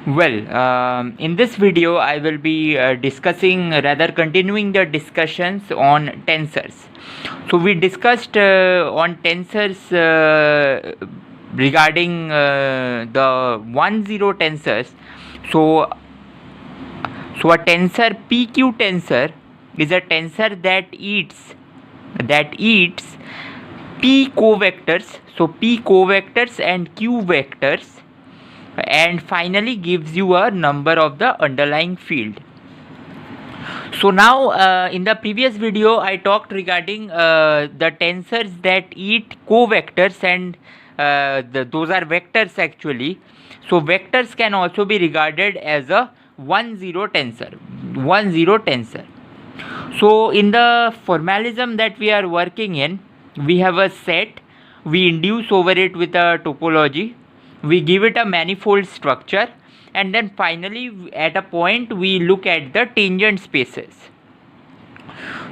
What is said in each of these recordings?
In this video, I will be continuing the discussions on tensors. So, we discussed on tensors regarding the 1-0 tensors. So, a tensor PQ tensor is a tensor that eats P covectors. So, P covectors and Q vectors, and finally gives you a number of the underlying field. So now in the previous video I talked regarding the tensors that eat covectors, and those are vectors actually. So vectors can also be regarded as a 1-0 tensor. So in the formalism that we are working in, we have a set, we induce over it with a topology, we give it a manifold structure, and then finally at a point we look at the tangent spaces.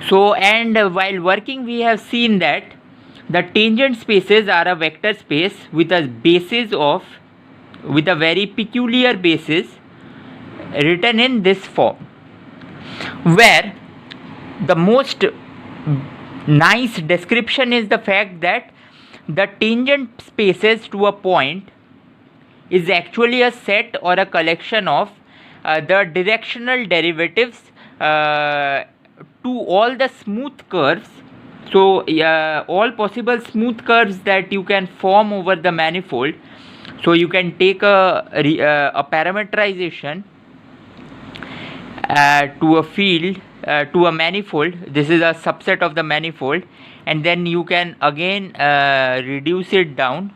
So, and while working we have seen that the tangent spaces are a vector space with a very peculiar basis written in this form, where the most nice description is the fact that the tangent spaces to a point is actually a set or a collection of the directional derivatives to all the smooth curves. So all possible smooth curves that you can form over the manifold. So you can take a parameterization to a field, to a manifold. This is a subset of the manifold, and then you can again reduce it down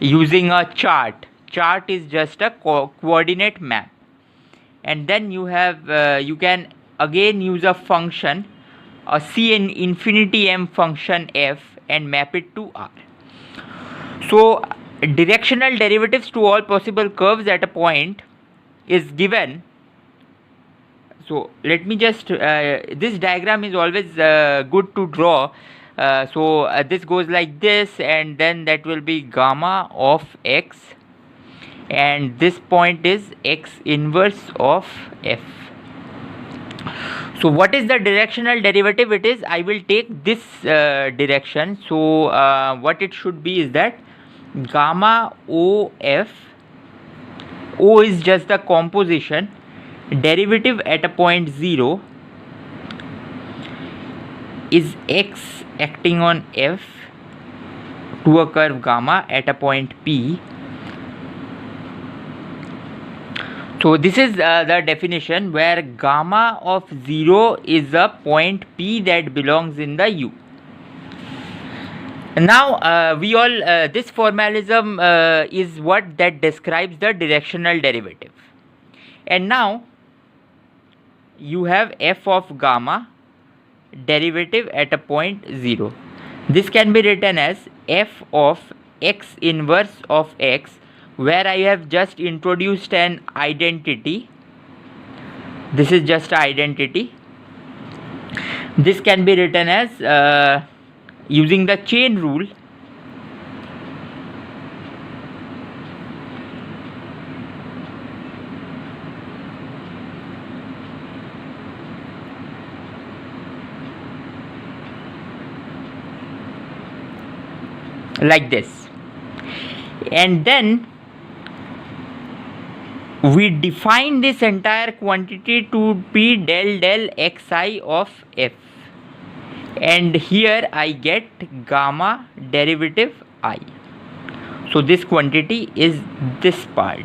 using a chart. Chart is just a coordinate map, and then you have you can again use a function, a C in infinity m function f, and map it to R. So directional derivatives to all possible curves at a point is given. So let me just this diagram is always good to draw. So this goes like this, and then that will be gamma of x, and this point is x inverse of f. So what is the directional derivative? It is, I will take this direction. So what it should be is that gamma of O is just the composition, derivative at a point 0 is x acting on f to a curve gamma at a point P. So this is the definition, where gamma of 0 is a point P that belongs in the U. Now this formalism is what that describes the directional derivative. And now you have f of gamma, derivative at a point 0. This can be written as f of x inverse of x, where I have just introduced an identity. This is just an identity. This can be written as using the chain rule, like this, and then we define this entire quantity to be del xi of f, and here I get gamma derivative I. So this quantity is this part.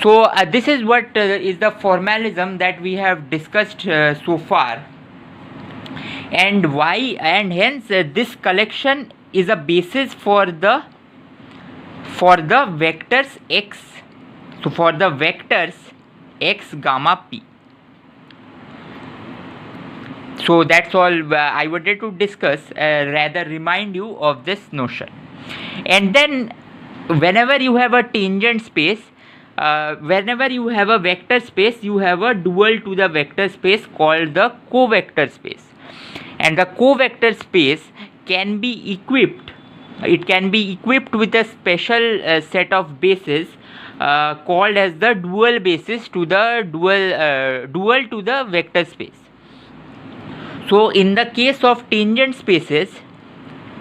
So this is what is the formalism that we have discussed so far, and why, and hence this collection is a basis for the vectors x. So for the vectors x gamma p. So that's all I wanted to discuss, rather remind you of this notion. And then whenever you have a tangent space, whenever you have a vector space, you have a dual to the vector space called the covector space, and the covector space can be equipped it can be equipped with a special set of bases called as the dual basis to the dual to the vector space. So in the case of tangent spaces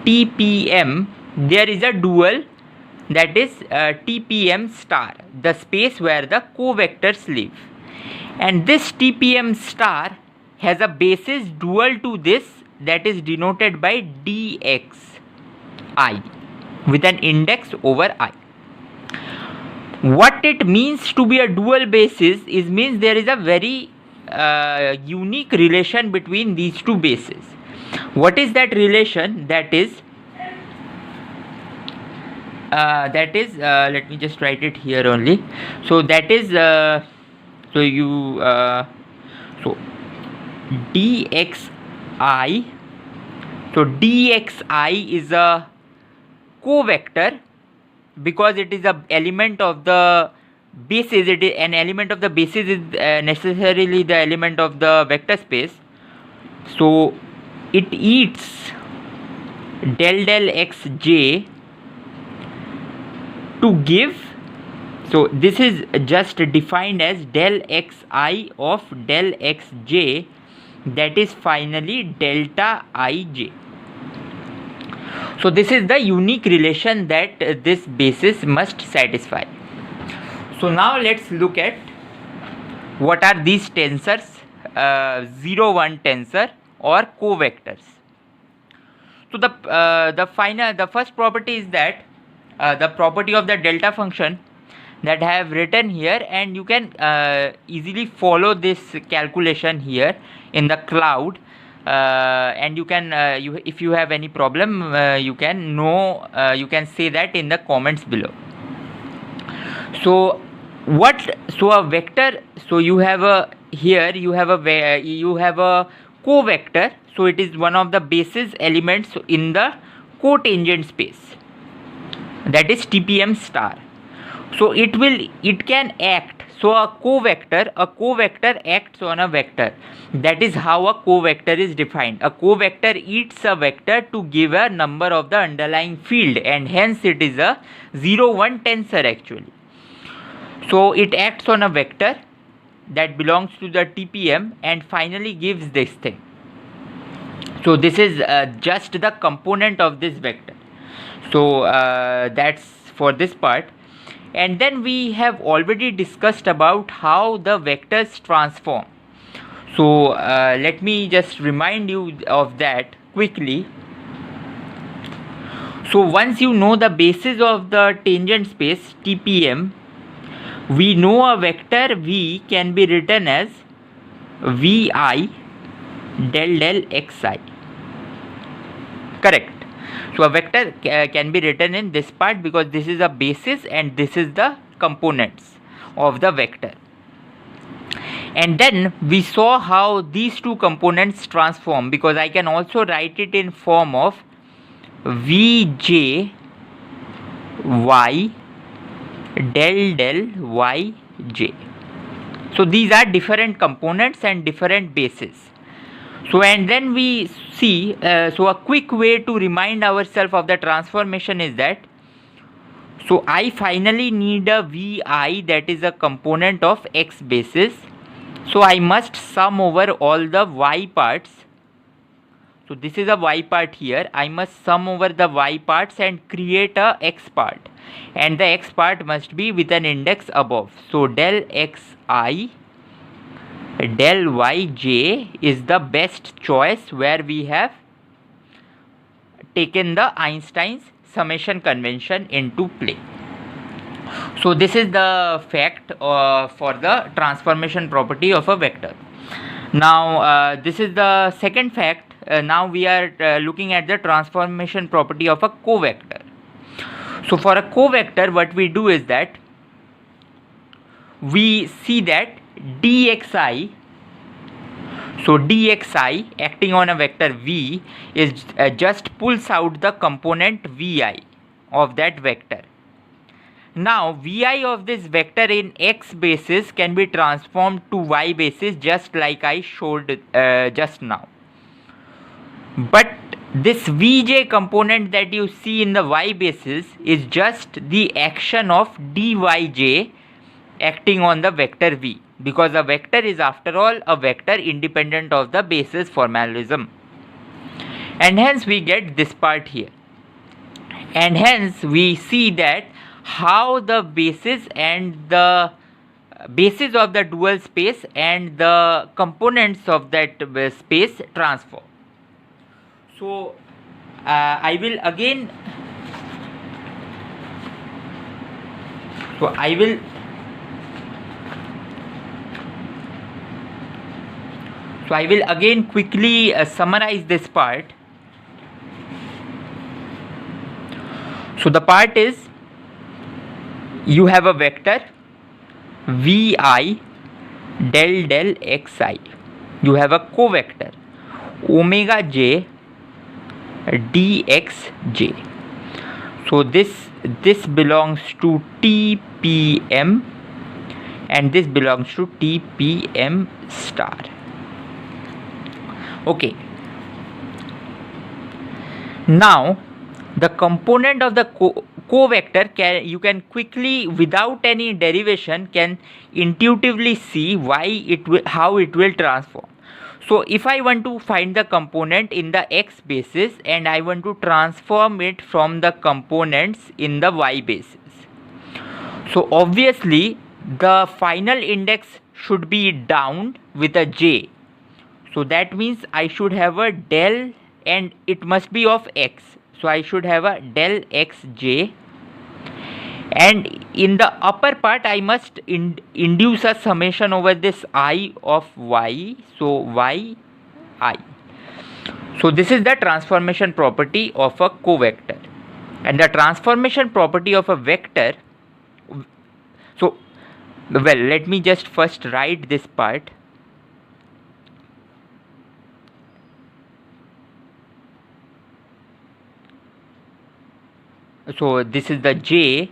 TPM, there is a dual, that is TPM star, the space where the covectors live, and this TPM star has a basis dual to this, that is denoted by dxi with an index over I. What it means to be a dual basis is means there is a very unique relation between these two bases. What is that relation? That is let me just write it here only. So that is so dxi, so dxi is a covector because it is a element of the basis. It is an element of the basis is necessarily the element of the vector space, so it eats del xj to give, so this is just defined as del xi of del xj, that is finally delta ij. So this is the unique relation that this basis must satisfy. So now let's look at what are these tensors, 0 1 tensor or covectors. So the first property is that the property of the delta function that I have written here, and you can easily follow this calculation here in the cloud, and you can if you have any problem you can say that in the comments below. So a vector, so you have a covector, so it is one of the basis elements in the cotangent space, that is TPM star. So it can act, so a covector acts on a vector. That is how a covector is defined. A covector eats a vector to give a number of the underlying field, and hence it is a 0 1 tensor actually. So it acts on a vector that belongs to the TPM and finally gives this thing. So this is just the component of this vector. So that's for this part. And then we have already discussed about how the vectors transform. So let me just remind you of that quickly. So once you know the basis of the tangent space TPM, we know a vector V can be written as Vi del xi. Correct. So a vector can be written in this part because this is a basis and this is the components of the vector. And then we saw how these two components transform, because I can also write it in form of Vj y del yj. So these are different components and different bases. So and then we see, so a quick way to remind ourselves of the transformation is that, so I finally need a Vi that is a component of x basis. So I must sum over all the y parts. So this is a y part here. I must sum over the y parts and create a x part. And the x part must be with an index above. So del xi del yj is the best choice, where we have taken the Einstein's summation convention into play. So this is the fact for the transformation property of a vector. Now this is the second fact. Now we are looking at the transformation property of a covector. So for a covector, what we do is that we see that dxi, so dxi acting on a vector v is just pulls out the component vi of that vector. Now vi of this vector in x basis can be transformed to y basis, just like I showed just now. But this Vj component that you see in the y basis is just the action of dyj acting on the vector v, because a vector is after all a vector independent of the basis formalism, and hence we get this part here, and hence we see that how the basis and the basis of the dual space and the components of that space transform. So I will again quickly summarize this part. So the part is, you have a vector vi del del xi, you have a covector omega j dxj. So this belongs to TPM and this belongs to TPM star. Okay, now the component of the covector you can quickly, without any derivation, can intuitively see how it will transform. So if I want to find the component in the x basis and I want to transform it from the components in the y basis, so obviously the final index should be down with a j. So that means I should have a del, and it must be of x. So I should have a del xj, and in the upper part I must induce a summation over this I of y. So y I. So this is the transformation property of a covector, and the transformation property of a vector. So well, let me just first write this part. So this is the j,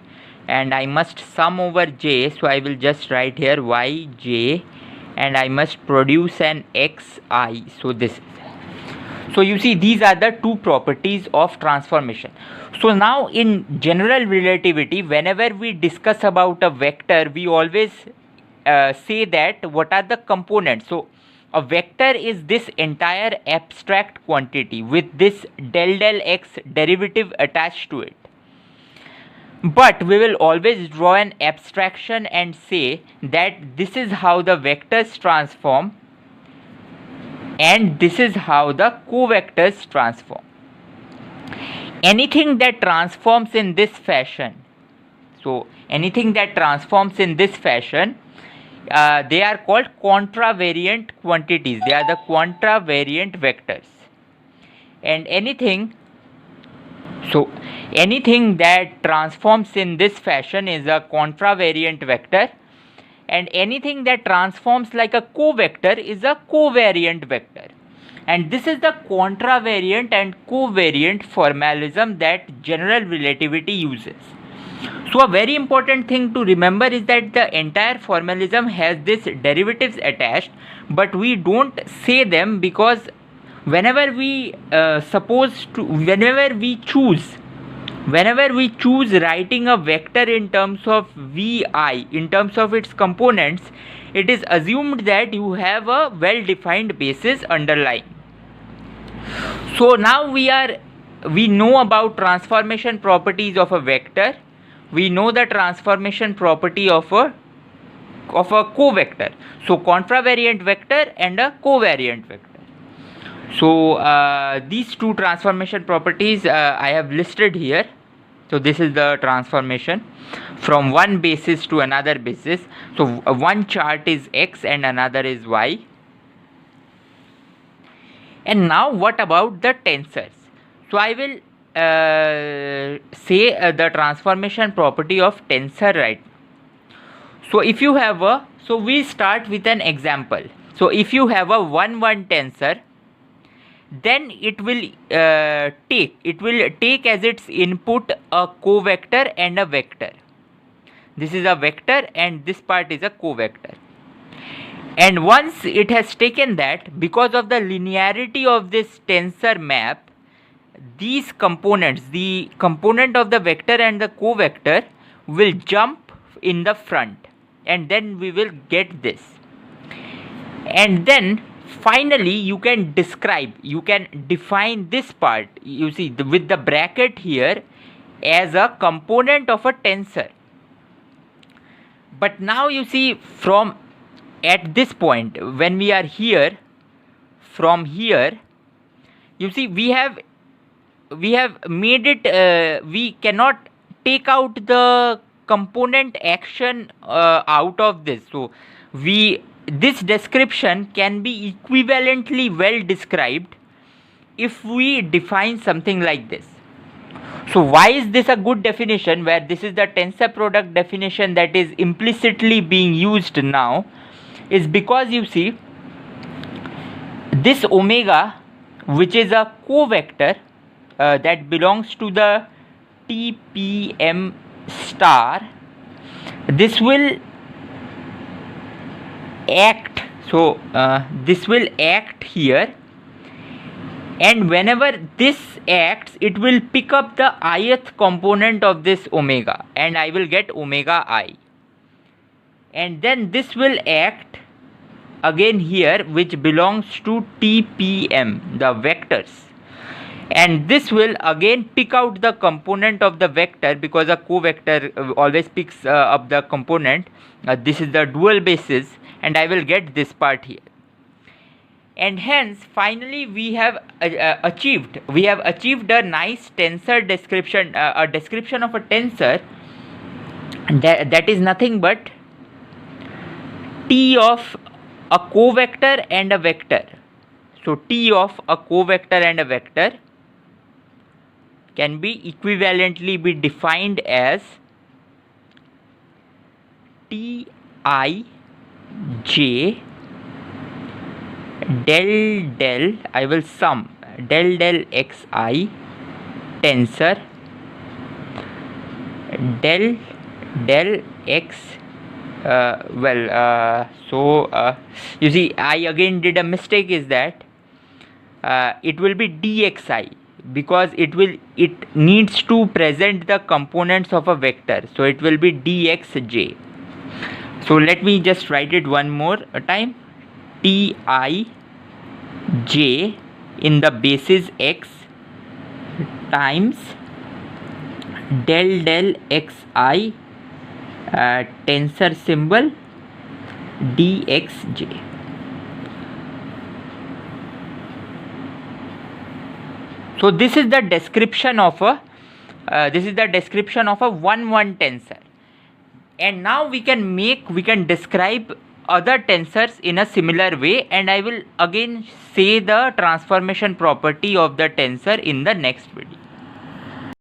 and I must sum over j. So I will just write here yj, and I must produce an xi. So this is. So you see, these are the two properties of transformation. So now in general relativity, whenever we discuss about a vector, we always say that what are the components. So a vector is this entire abstract quantity with this del del x derivative attached to it. But we will always draw an abstraction and say that this is how the vectors transform and this is how the covectors transform. Anything that transforms in this fashion, they are called contravariant quantities. They are the contravariant vectors. And anything that transforms in this fashion is a contravariant vector, and anything that transforms like a covector is a covariant vector. And this is the contravariant and covariant formalism that general relativity uses. So a very important thing to remember is that the entire formalism has these derivatives attached, but we don't say them because whenever we choose writing a vector in terms of vi, in terms of its components, it is assumed that you have a well defined basis underlying. So now we know about transformation properties of a vector. We know the transformation property of a covector. So contravariant vector and a covariant vector. So these two transformation properties I have listed here. So this is the transformation from one basis to another basis. So one chart is x and another is y. And now what about the tensors? So I will say the transformation property of tensor right now. So if you have we start with an example. So if you have a 1-1 tensor, then it will take as its input a covector and a vector. This is a vector and this part is a covector. And once it has taken that, because of the linearity of this tensor map, these components, the component of the vector and the covector, will jump in the front, and then we will get this. And then finally you can describe, you can define this part, you see, with the bracket here, as a component of a tensor. But now you see, from at this point, when we are here, from here, you see, we have made it, we cannot take out the component action out of this. So this description can be equivalently well described if we define something like this. So why is this a good definition, where this is the tensor product definition that is implicitly being used now, is because you see, this omega, which is a covector that belongs to the TPM star, this will act, so this will act here, and whenever this acts, it will pick up the ith component of this omega, and I will get omega I. And then this will act again here, which belongs to TPM, the vectors, and this will again pick out the component of the vector, because a covector always picks up the component. This is the dual basis, and I will get this part here. And hence finally we have achieved a nice tensor description, a description of a tensor that is nothing but T of a covector and a vector. So T of a covector and a vector can be equivalently be defined as Tij del, I will sum del xi tensor del x, you see, I again did a mistake, is that it will be dxi, because it needs to present the components of a vector, so it will be dxj. So let me just write it one more time. Tij in the basis x times del xi tensor symbol dxj. So this is the description of a 1-1 tensor. And now we can describe other tensors in a similar way, and I will again say the transformation property of the tensor in the next video.